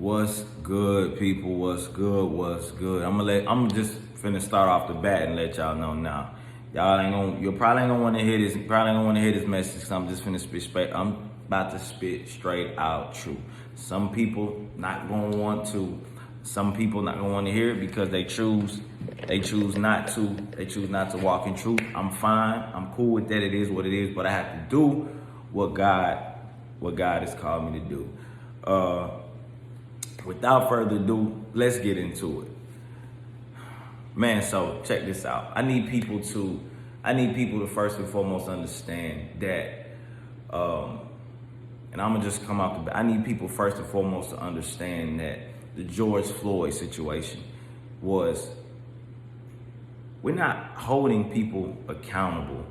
What's good, people? What's good? What's good? I'm just finna start off the bat and let y'all know now. You probably ain't gonna want to hear this. Probably ain't gonna want to hear this message. Cause I'm just finna spit straight. I'm about to spit straight out truth. Some people not gonna want to. Some people not gonna want to hear it because they choose not to. They choose not to walk in truth. I'm fine. I'm cool with that. It is what it is. But I have to do what God has called me to do. Without further ado, let's get into it. Man, so check this out. I need people to first and foremost understand that, and I'm gonna just come out the back. I need people first and foremost to understand that the George Floyd situation we're not holding people accountable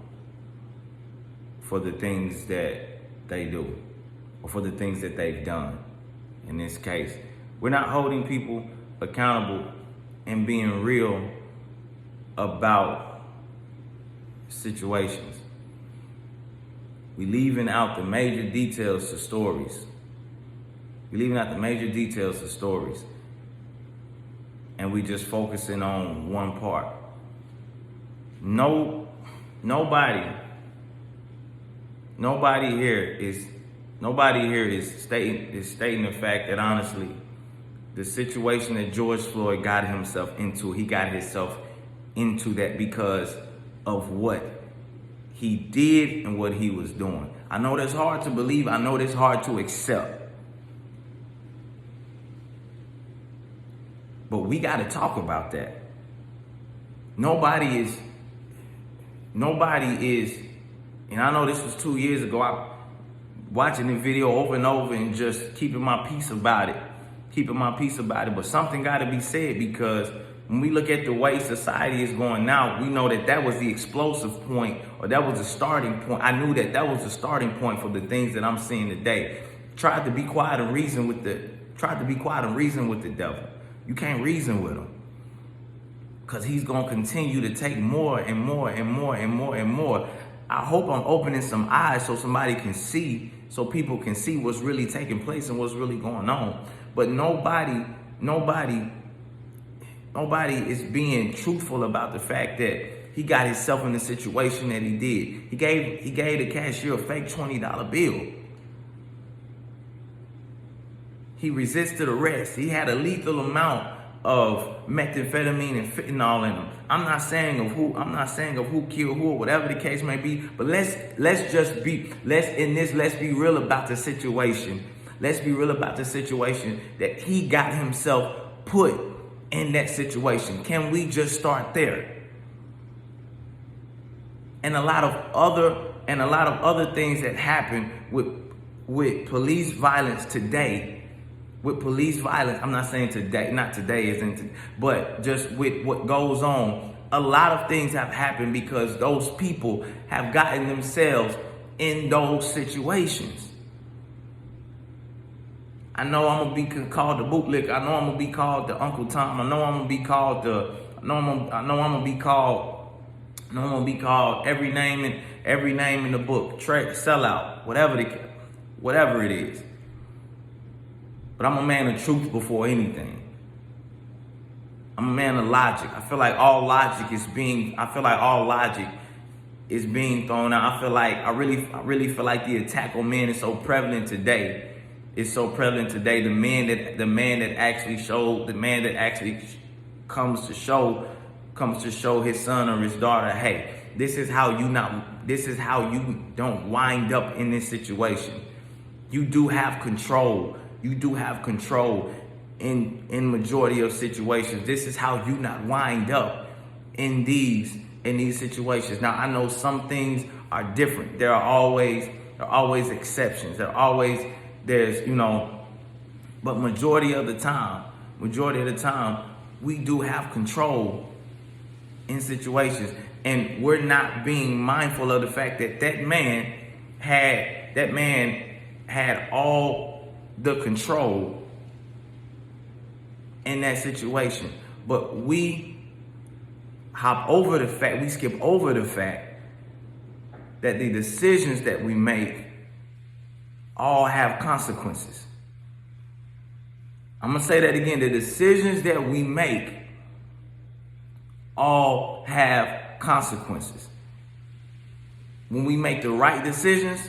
for the things that they do or for the things that they've done. In this case, we're not holding people accountable and being real about situations. We leaving out the major details to stories. And we just focusing on one part. Nobody here is stating the fact that honestly, the situation that George Floyd got himself into, he got himself into that because of what he did and what he was doing. I know that's hard to believe. I know that's hard to accept. But we got to talk about that. Nobody is, and I know this was 2 years ago. I watching the video over and over and just keeping my peace about it. But something got to be said, because when we look at the way society is going now, we know that was the explosive point, or that was the starting point. I knew that was the starting point for the things that I'm seeing today. Tried to be quiet and reason with the devil. You can't reason with him, because he's going to continue to take more and more and more and more and more. I hope I'm opening some eyes so somebody can see, so people can see what's really taking place and what's really going on. But nobody is being truthful about the fact that he got himself in the situation that he did. He gave the cashier a fake $20 bill. He resisted arrest. He had a lethal amount of methamphetamine and fentanyl in him. I'm not saying of who killed who or whatever the case may be, but let's be real about the situation. Let's be real about the situation that he got himself put in that situation. Can we just start there? And a lot of other things that happen with police violence today. I'm not saying today, not today isn't, but just with what goes on, a lot of things have happened because those people have gotten themselves in those situations. I know I'm gonna be called the bootlicker. I know I'm gonna be called the Uncle Tom. I know I'm gonna be called every name in the book, sellout, whatever it is. But I'm a man of truth before anything. I'm a man of logic. I feel like all logic is being thrown out. I really feel like the attack on men is so prevalent today. It's so prevalent today. The man that actually comes to show his son or his daughter, hey, this is how you don't wind up in this situation. You do have control. In majority of situations. This is how you not wind up in these situations. Now I know some things are different. There are always exceptions. But majority of the time, we do have control in situations, and we're not being mindful of the fact that man had all the control in that situation. But we skip over the fact that the decisions that we make all have consequences. I'm going to say that again. The decisions that we make all have consequences. When we make the right decisions,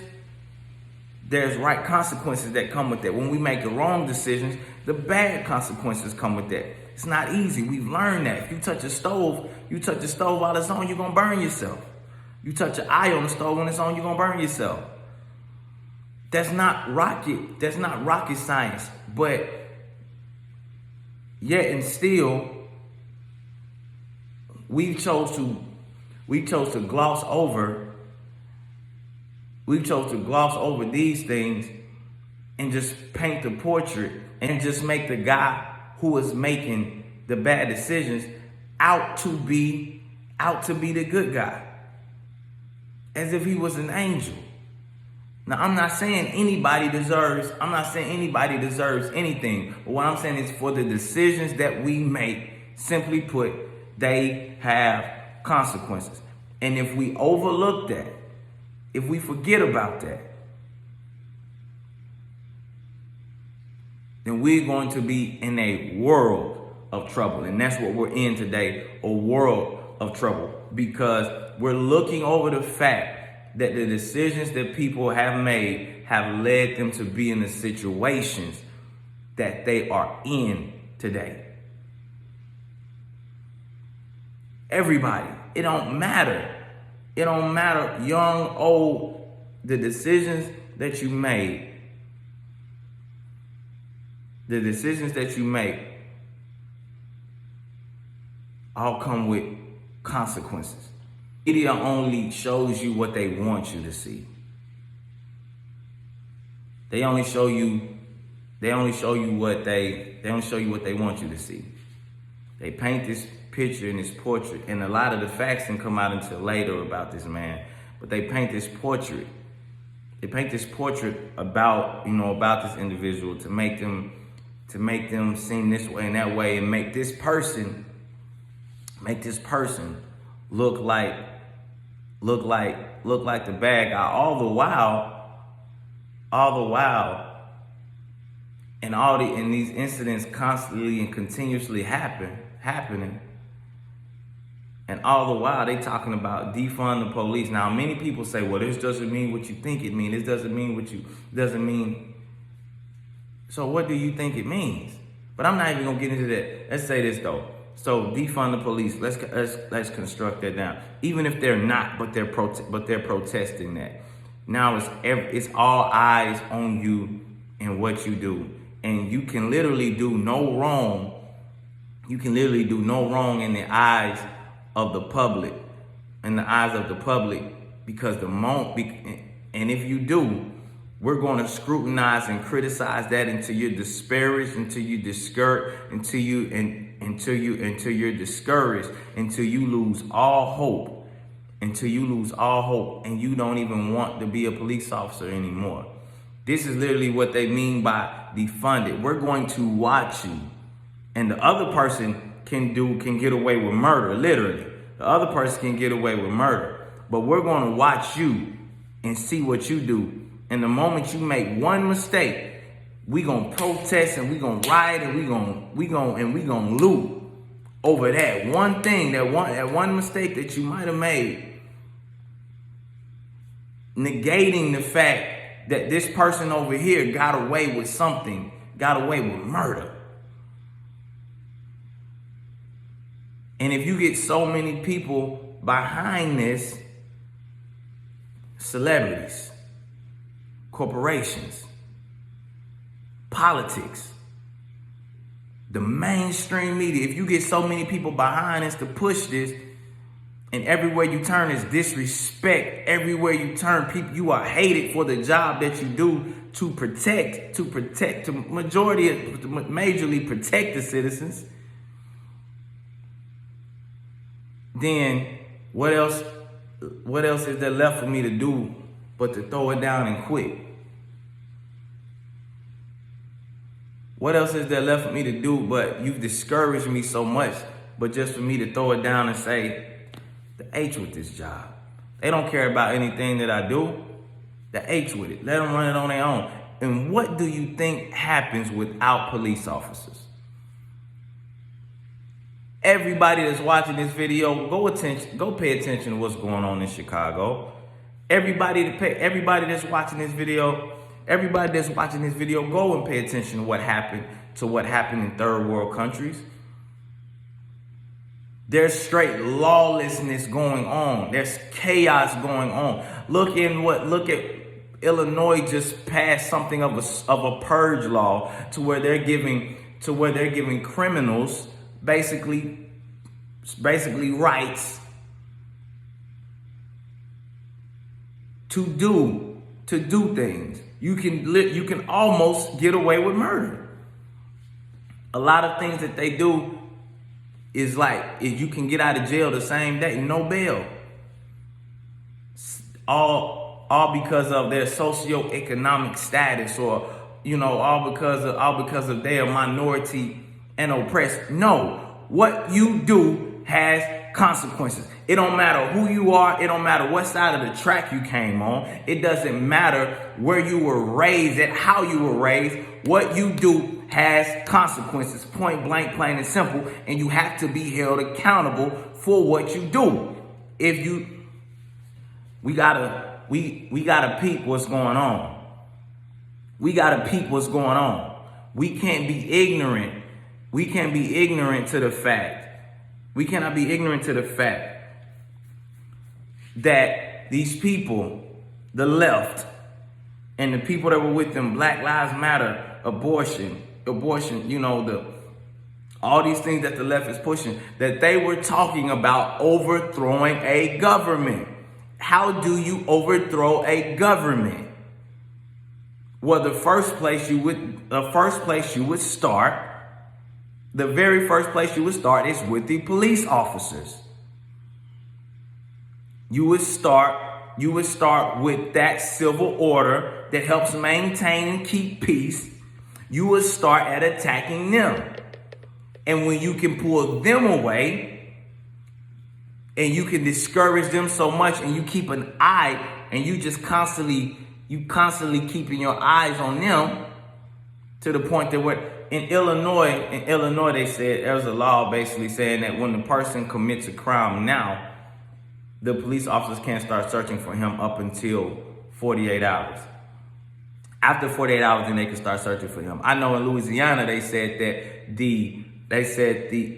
there's right consequences that come with that. When we make the wrong decisions, the bad consequences come with that. It's not easy. We've learned that. If you touch a stove while it's on, you're going to burn yourself. You touch an eye on the stove when it's on, you're going to burn yourself. That's not rocket science. But yet and still, we chose to gloss over these things and just paint the portrait and just make the guy who is making the bad decisions out to be the good guy, as if he was an angel. Now, I'm not saying anybody deserves anything, but what I'm saying is, for the decisions that we make, simply put, they have consequences. And if we overlook that, if we forget about that, then we're going to be in a world of trouble. And that's what we're in today, a world of trouble, because we're looking over the fact that the decisions that people have made have led them to be in the situations that they are in today. Everybody, it don't matter. It don't matter, young, old, the decisions that you make all come with consequences. Media only shows you what they want you to see. They only show you what they want you to see. They paint this picture and this portrait, and a lot of the facts didn't come out until later about this man. But they paint this portrait. They paint this portrait about this individual to make them seem this way and that way, and make this person look like the bad guy. All the while, and these incidents constantly and continuously happening. And all the while, they talking about defund the police. Now, many people say, well, this doesn't mean what you think it means. This doesn't mean. So what do you think it means? But I'm not even going to get into that. Let's say this, though. So defund the police. Let's construct that down. Even if they're not, but they're protesting that. Now it's all eyes on you and what you do. And you can literally do no wrong. You can literally do no wrong in the eyes of the public, because and if you do, we're going to scrutinize and criticize that until you're disparaged, until you discouraged, until you're discouraged, until you lose all hope, and you don't even want to be a police officer anymore. This is literally what they mean by defund it. We're going to watch you, and the other person can get away with murder, literally. The other person can get away with murder. But we're going to watch you and see what you do. And the moment you make one mistake, we going to protest and we going to riot and we going to loot over that one thing, that one mistake that you might have made, negating the fact that this person over here got away with something, got away with murder. And if you get so many people behind this, celebrities, corporations, politics, the mainstream media, if you get so many people behind us to push this, and everywhere you turn is disrespect, everywhere you turn, people, you are hated for the job that you do to majorly protect the citizens, then what else is there left for me to do but to throw it down and quit? What else is there left for me to do but you've discouraged me so much, but just for me to throw it down and say, the H with this job. They don't care about anything that I do. The H with it. Let them run it on their own. And what do you think happens without police officers? Everybody that's watching this video, go pay attention to what's going on in Chicago. Everybody that's watching this video, go and pay attention to what happened in third world countries. There's straight lawlessness going on. There's chaos going on. Look at Illinois just passed something of a purge law to where they're giving criminals basically rights to do things. You can almost get away with murder. A lot of things that they do is like, if you can get out of jail the same day, no bail. All because of their socioeconomic status, or all because of their minority and oppressed. No, what you do has consequences. It don't matter who you are. It don't matter what side of the track you came on. It doesn't matter where you were raised at, how you were raised. What you do has consequences, point blank, plain and simple, and you have to be held accountable for what you do. We gotta peep what's going on. We can't be ignorant. We cannot be ignorant to the fact that these people, the left, and the people that were with them, Black Lives Matter, abortion, all these things that the left is pushing, that they were talking about overthrowing a government. How do you overthrow a government? Well, the very first place you would start is with the police officers. You would start with that civil order that helps maintain and keep peace. You would start at attacking them. And when you can pull them away and you can discourage them so much, and you keep an eye, and you constantly keeping your eyes on them, to the point that in Illinois, they said there was a law basically saying that when the person commits a crime now, the police officers can't start searching for him up until 48 hours. After 48 hours, then they can start searching for him. I know in Louisiana, they said that the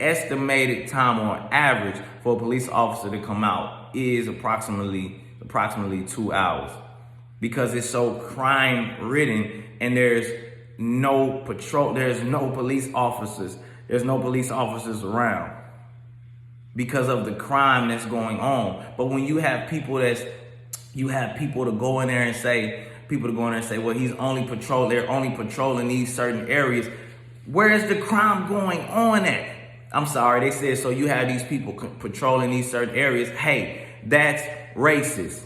estimated time on average for a police officer to come out is approximately 2 hours, because it's so crime ridden, and there's no patrol, there's no police officers around because of the crime that's going on. But when you have people to go in there and say, well, they're only patrolling these certain areas. Where is the crime going on at? I'm sorry, they said, so you have these people patrolling these certain areas. Hey, that's racist.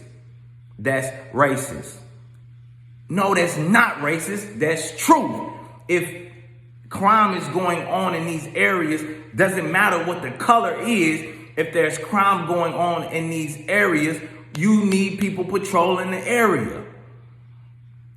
No, that's not racist. That's true. If crime is going on in these areas, doesn't matter what the color is. If there's crime going on in these areas, you need people patrolling the area.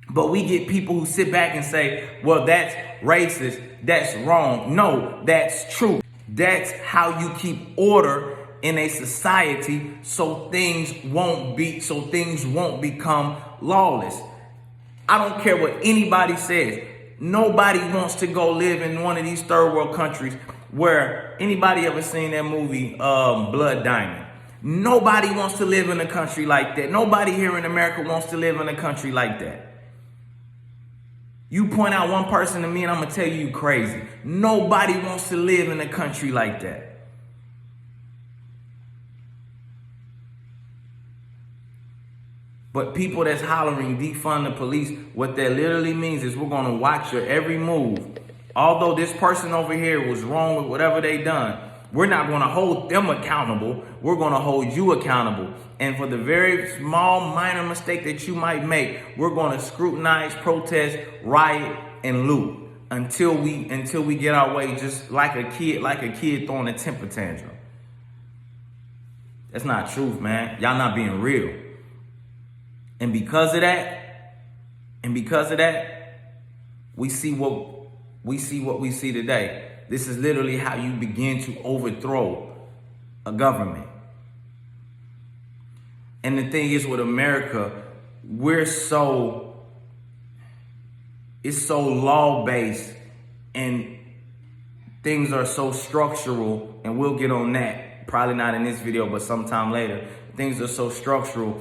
But we get people who sit back and say, well, that's racist. That's wrong. No, that's true. That's how you keep order in a society, so things won't become lawless. I don't care what anybody says. Nobody wants to go live in one of these third world countries where anybody ever seen that movie, Blood Diamond? Nobody wants to live in a country like that. Nobody here in America wants to live in a country like that. You point out one person to me and I'm going to tell you you're crazy. Nobody wants to live in a country like that. But people that's hollering defund the police, what that literally means is we're going to watch your every move. Although this person over here was wrong with whatever they done, we're not going to hold them accountable. We're going to hold you accountable. And for the very small, minor mistake that you might make, we're going to scrutinize, protest, riot, and loot until we get our way, just like a kid throwing a temper tantrum. That's not truth, man. Y'all not being real. And because of that, we see what we see today. This is literally how you begin to overthrow a government. And the thing is with America, it's so law-based and things are so structural, and we'll get on that, probably not in this video, but sometime later. Things are so structural,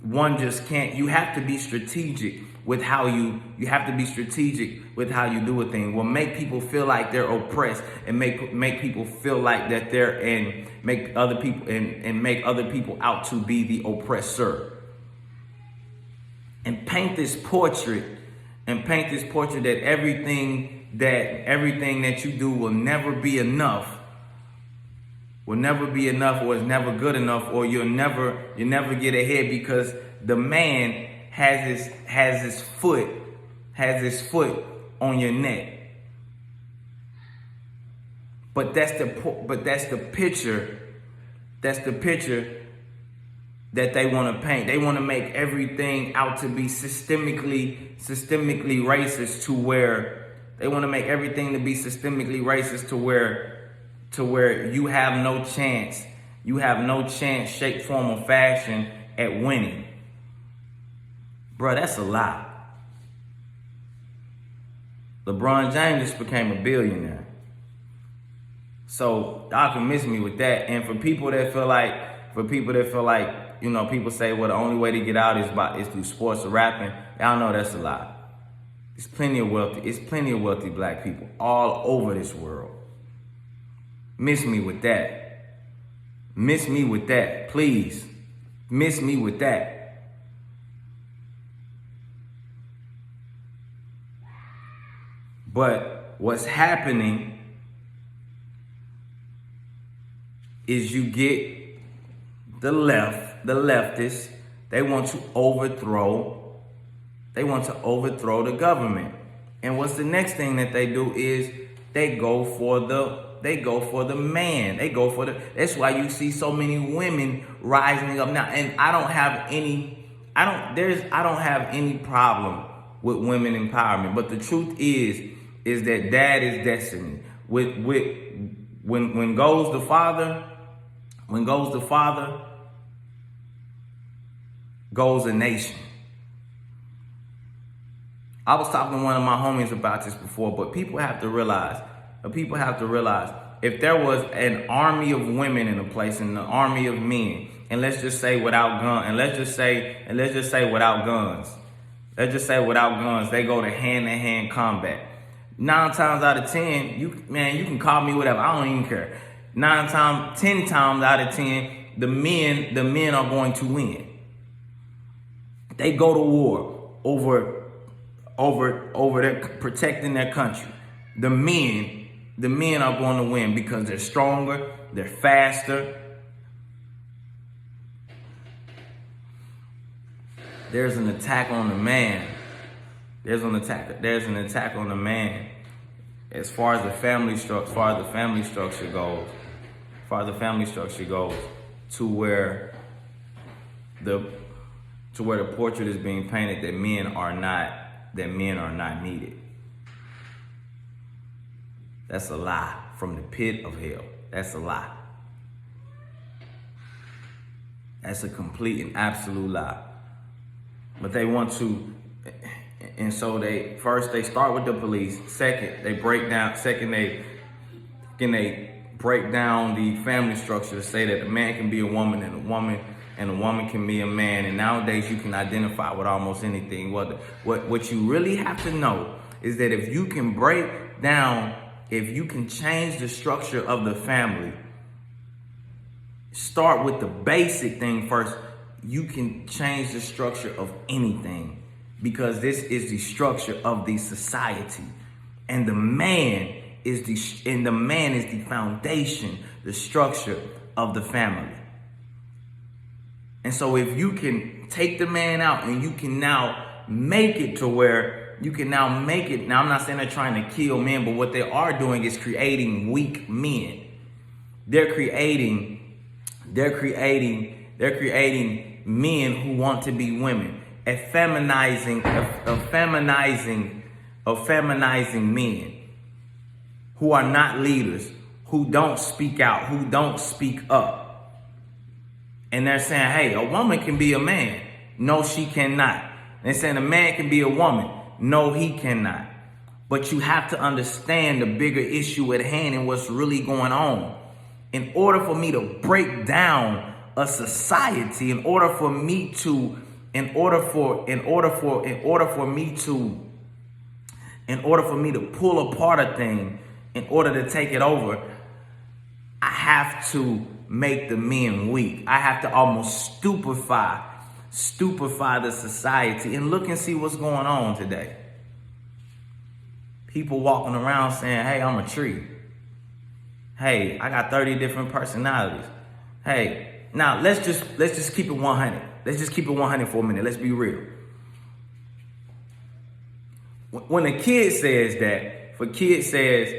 one just can't, you have to be strategic with how you have to be strategic with how you do a thing. Will make people feel like they're oppressed and make people feel like that they're and make other people out to be the oppressor. And paint this portrait that everything that you do will never be enough. Will never be enough, or is never good enough, or you'll never get ahead because the man has his foot on your neck. But that's the picture that they want to paint. They want to make everything out to be systemically racist, to where they want to make everything to be systemically racist, to where you have no chance. You have no chance, shape, form, or fashion at winning. Bro, that's a lie. LeBron James just became a billionaire. So y'all can miss me with that. And for people that feel like, you know, people say, well, the only way to get out is through sports or rapping. Y'all know that's a lie. It's plenty of wealthy black people all over this world. Miss me with that. Miss me with that, please. Miss me with that. But what's happening is you get the leftists, they want to overthrow the government. And what's the next thing that they do is they go for the man. That's why you see so many women rising up now. And I don't have any problem with women empowerment. But the truth is that dad is destiny. When goes the father, goes a nation. I was talking to one of my homies about this before, but people have to realize, if there was an army of women in a place and an army of men, and let's just say without guns, they go to hand-to-hand combat. 9 times out of 10, you can call me whatever. I don't even care. 10 times out of 10, the men are going to win. They go to war over their protecting their country. The men are going to win because they're stronger, they're faster. There's an attack on the man. There's an attack on the man as far as the family structure goes. To where the portrait is being painted that men are not needed. That's a lie from the pit of hell. That's a lie. That's a complete and absolute lie. But they want to, and so they start with the police. Second, they break down the family structure to say that a man can be a woman and a woman can be a man. And nowadays you can identify with almost anything. What you really have to know is that if you can change the structure of the family, start with the basic thing first, you can change the structure of anything, because this is the structure of the society, and the man is the foundation, the structure of the family. And so if you can take the man out and you can now make it to where now I'm not saying they're trying to kill men, but what they are doing is creating weak men. They're creating men who want to be women, effeminizing of feminizing men who are not leaders, who don't speak out, who don't speak up. And they're saying, hey, a woman can be a man. No, she cannot. They're saying a man can be a woman. No, he cannot. But you have to understand the bigger issue at hand and what's really going on. In order for me to break down a society, in order for me to pull apart a thing, in order to take it over, I have to make the men weak. I have to almost stupefy the society. And look and see what's going on today. People walking around saying, hey, I'm a tree. Hey, I got 30 different personalities. Hey, now let's just keep it 100. Let's just keep it 100 for a minute. Let's be real. When a kid says that, if a kid says,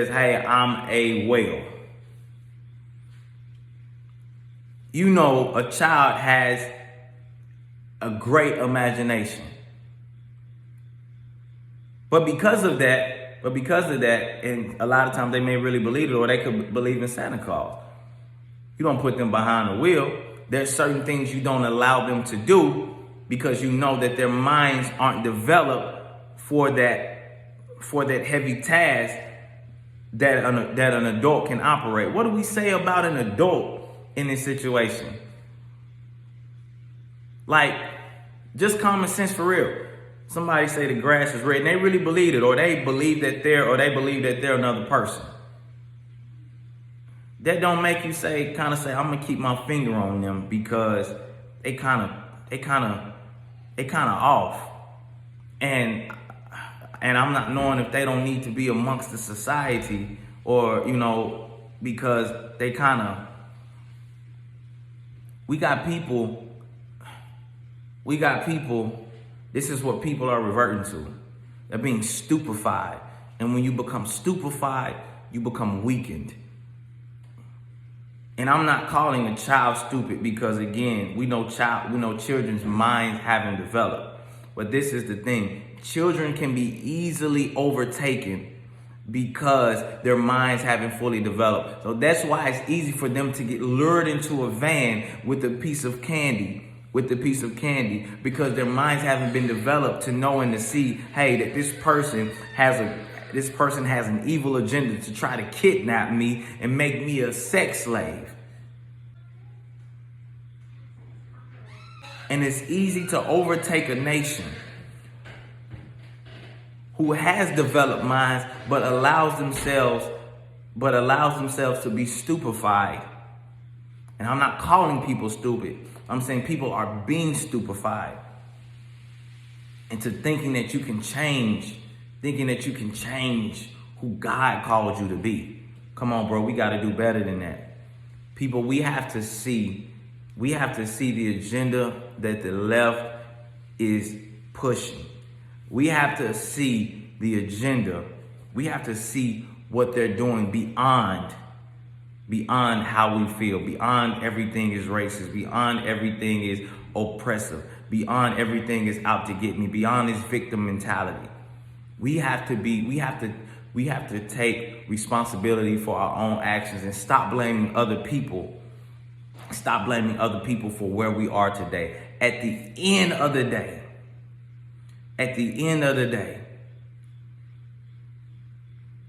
hey, I'm a whale, you know a child has a great imagination. But because of that, and a lot of times they may really believe it, or they could believe in Santa Claus. You don't put them behind the wheel. There's certain things you don't allow them to do because you know that their minds aren't developed for that heavy task that an adult can operate. What do we say about an adult in this situation? Like, just common sense for real. Somebody say the grass is red, and they really believe it, or they believe that they're another person. That don't make you kind of say, I'm gonna keep my finger on them because they kind of off, and I'm not knowing if they don't need to be amongst the society, or because they we got people. This is what people are reverting to. They're being stupefied. And when you become stupefied, you become weakened. And I'm not calling a child stupid because, again, we know children's minds haven't developed. But this is the thing. Children can be easily overtaken because their minds haven't fully developed. So that's why it's easy for them to get lured into a van with a piece of candy. Because their minds haven't been developed to know and to see, hey, that this person has an evil agenda to try to kidnap me and make me a sex slave. And it's easy to overtake a nation who has developed minds but allows themselves to be stupefied. And I'm not calling people stupid. I'm saying people are being stupefied into thinking that you can change who God called you to be. Come on, bro, we got to do better than that. People, we have to see the agenda that the left is pushing. We have to see the agenda. We have to see what they're doing beyond how we feel, beyond everything is racist, beyond everything is oppressive, beyond everything is out to get me, beyond this victim mentality. We have to take responsibility for our own actions and stop blaming other people. Stop blaming other people for where we are today. At the end of the day,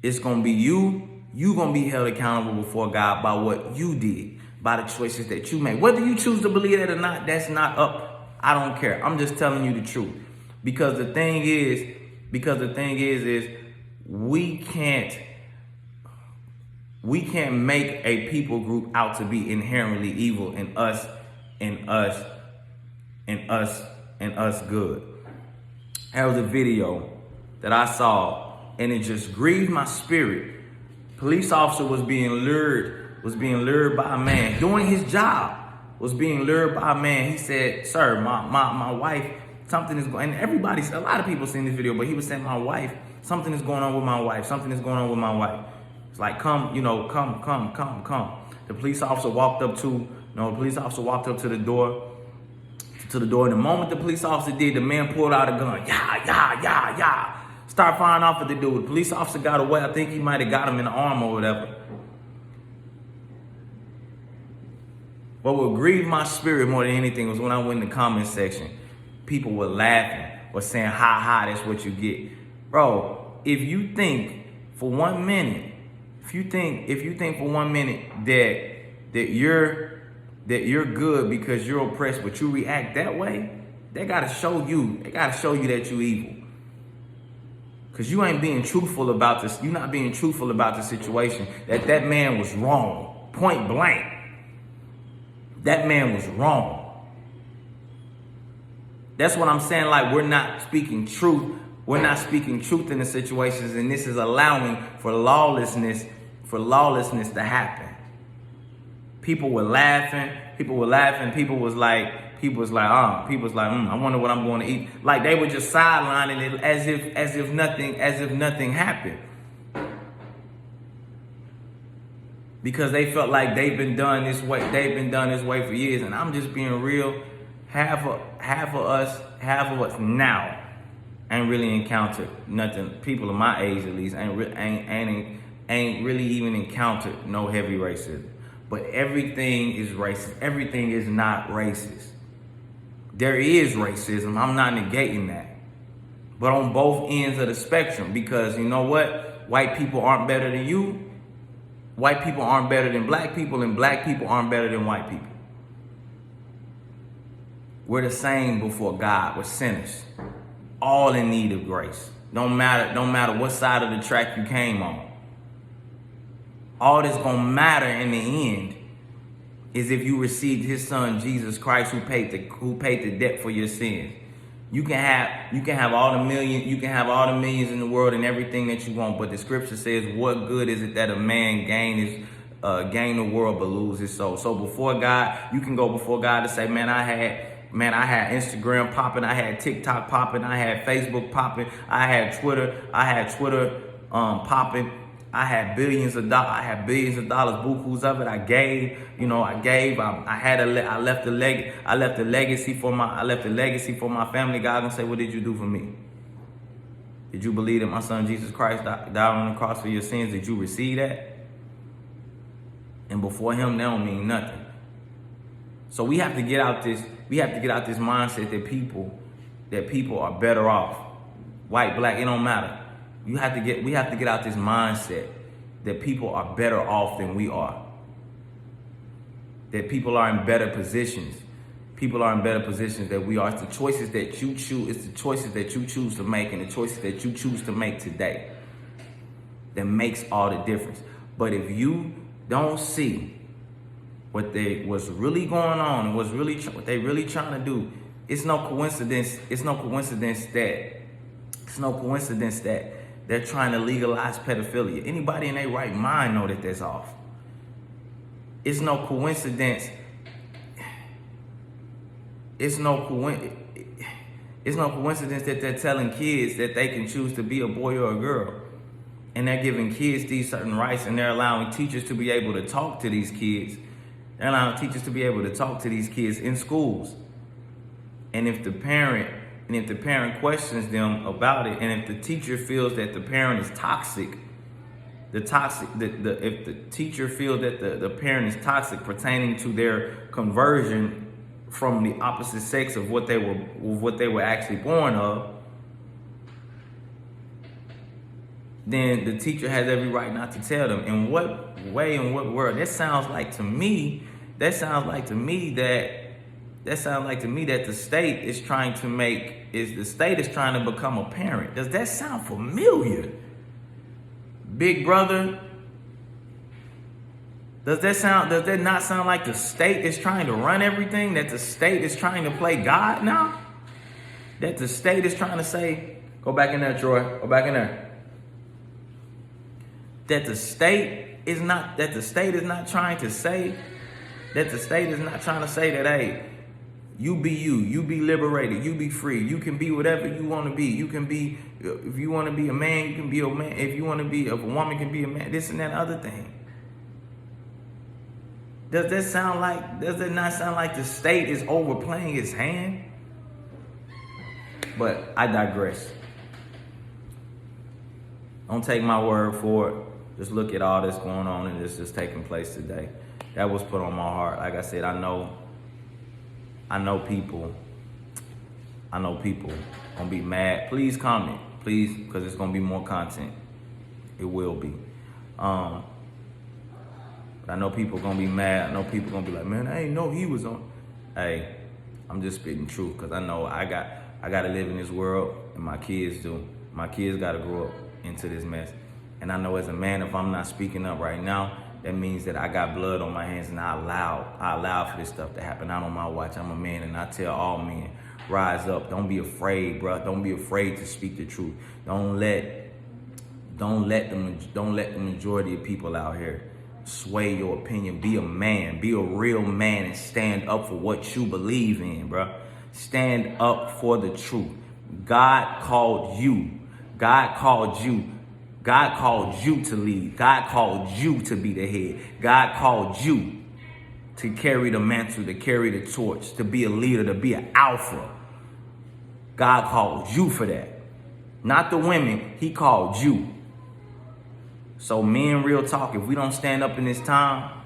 it's going to be you. You're going to be held accountable before God by what you did, by the choices that you made. Whether you choose to believe that or not, that's not up. I don't care. I'm just telling you the truth. Because the thing is we can't make a people group out to be inherently evil and us good. There was a video that I saw and it just grieved my spirit. Police officer was being lured by a man doing his job, was being lured by a man. He said, sir, my wife, something is going, and a lot of people seen this video, but he was saying, my wife, something is going on with my wife. Something is going on with my wife. It's like, come. The police officer walked up to the door. And the moment the police officer did, the man pulled out a gun. Yeah. Start firing off at the dude. The police officer got away. I think he might have got him in the arm or whatever. What would grieve my spirit more than anything was when I went in the comment section. People were laughing or saying, ha ha, that's what you get. Bro, if you think for 1 minute, if you think for 1 minute that you're good because you're oppressed, but you react that way, they gotta show you that you evil. Cause you ain't being truthful about this. You're not being truthful about the situation. That man was wrong. Point blank. That man was wrong. That's what I'm saying. Like, we're not speaking truth. We're not speaking truth in the situations, and this is allowing for lawlessness to happen. People were laughing. People was like, I wonder what I'm going to eat. Like, they were just sidelining it as if nothing happened. Because they felt like they've been done this way for years. And I'm just being real. Half of us now ain't really encountered nothing. People of my age, at least, ain't really even encountered no heavy racism. But everything is racist. Everything is not racist. There is racism. I'm not negating that. But on both ends of the spectrum, because you know what? White people aren't better than you. White people aren't better than black people, and black people aren't better than white people. We're the same before God. We're sinners, all in need of grace. Don't matter what side of the track you came on. All that's gonna matter in the end is if you received His Son Jesus Christ, who paid the debt for your sins. You can have all the millions in the world and everything that you want, but the scripture says, what good is it that a man gain the world but lose his soul? So before God, you can go before God and say, man, I had Instagram popping, I had TikTok popping, I had Facebook popping, I had Twitter popping. I had billions of dollars, bukus of it. I left a legacy for my family. God gonna say, what did you do for me? Did you believe that my son Jesus Christ died on the cross for your sins? Did you receive that? And before Him, that don't mean nothing. So we have to get out this mindset that people are better off. White, black, it don't matter. We have to get out this mindset that people are better off than we are. That people are in better positions. People are in better positions than we are. It's the choices that you choose. It's the choices that you choose to make, and the choices that you choose to make today that makes all the difference. But if you don't see what's really going on and what they really trying to do, it's no coincidence that they're trying to legalize pedophilia. Anybody in their right mind know that that's off. It's no coincidence. It's no coincidence that they're telling kids that they can choose to be a boy or a girl. And they're giving kids these certain rights, and they're allowing teachers to be able to talk to these kids. They're allowing teachers to be able to talk to these kids in schools. And if the parent questions them about it, and if the teacher feels that the parent is toxic, if the teacher feels that the parent is toxic pertaining to their conversion from the opposite sex of what they were actually born of, then the teacher has every right not to tell them. In what way, in what world? That sounds like to me that the state is trying to become a parent. Does that sound familiar? Big brother? Does that not sound like the state is trying to run everything? That the state is trying to play God now? That the state is trying to say, go back in there, Troy, go back in there. That the state is not trying to say that, hey, you be liberated, you be free, you can be whatever you want to be. You can be, if you want to be a man, you can be a man. If you want to be a woman, can be a man. This and that other thing. Does that not sound like the state is overplaying its hand? But I digress. Don't take my word for it. Just look at all that's going on and this is taking place today. That was put on my heart. Like I said, I know people gonna be mad. Please comment, please, because it's gonna be more content. It will be. But I know people gonna be mad. I know people gonna be like, man, I ain't know he was on. Hey, I'm just spitting truth because I know I gotta live in this world and my kids do. My kids gotta grow up into this mess. And I know as a man, if I'm not speaking up right now, that means that I got blood on my hands and I allow for this stuff to happen. Not on my watch. I'm a man and I tell all men, rise up. Don't be afraid, bro. Don't be afraid to speak the truth. Don't let the majority of people out here sway your opinion. Be a man. Be a real man and stand up for what you believe in, bro. Stand up for the truth. God called you. God called you. God called you to lead. God called you to be the head. God called you to carry the mantle, to carry the torch, to be a leader, to be an alpha. God called you for that. Not the women, he called you. So men, real talk, if we don't stand up in this time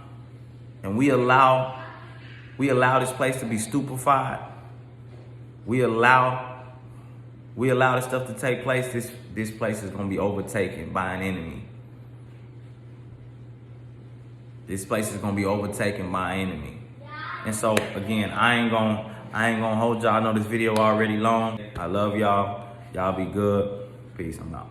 and we allow this place to be stupefied, we allow this stuff to take place, this place is gonna be overtaken by an enemy. This place is gonna be overtaken by an enemy. And so again, I ain't gonna hold y'all. I know this video already long. I love y'all. Y'all be good. Peace. I'm out.